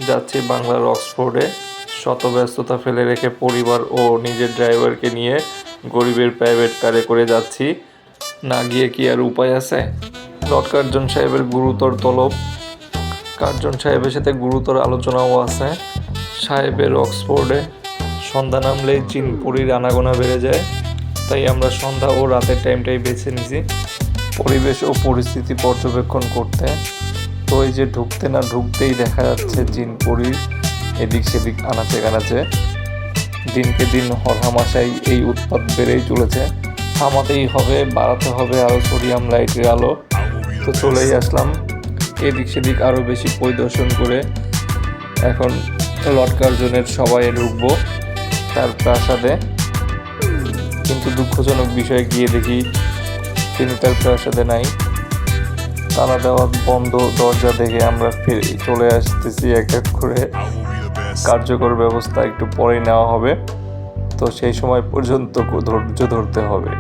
যাচ্ছি বাংলার অক্সফোর্ডে। শত ব্যস্ততা ফেলে রেখে পরিবার ও নিজের ড্রাইভারকে নিয়ে গরিবের প্রাইভেট কারে করে যাচ্ছি। না গিয়ে কি আর উপায় আছে? লর্ড কার্জন সাহেবের গুরুতর তলব। কার্জন সাহেবের সাথে গুরুতর আলোচনাও আছে। সাহেবের অক্সফোর্ডে সন্ধ্যা নামলেই চিনপুরির আনাগোনা বেড়ে যায়, তাই আমরা সন্ধ্যা ও রাতের টাইমটাই বেছে নিছি পরিবেশ ও পরিস্থিতি পর্যবেক্ষণ করতে। তো এই যে ঢুকতে না ঢুকতেই দেখা যাচ্ছে জিনপুরির এদিক সেদিক আনাচে কানাচে। দিনকে দিন হরহামাশাই এই উৎপাত বেড়েই চলেছে। থামাতেই হবে, বাড়াতে হবে আরও সোডিয়াম লাইটের আলো। তো চলেই আসলাম এদিক সেদিক আরও বেশি পরিদর্শন করে। এখন লর্ড কার্জনের সবাই ঢুকবো তার প্রাসাদে, কিন্তু দুঃখজনক বিষয়ে গিয়ে দেখি তিনি তার প্রাসাদে নাই। তালা দেওয়া বন্ধ দরজা দেখে আমরা ফিরে চলে আসতেছি এক এক করে। কার্যকর ব্যবস্থা একটু পরে নেওয়া হবে, তো সেই সময় পর্যন্ত ধৈর্য ধরতে হবে।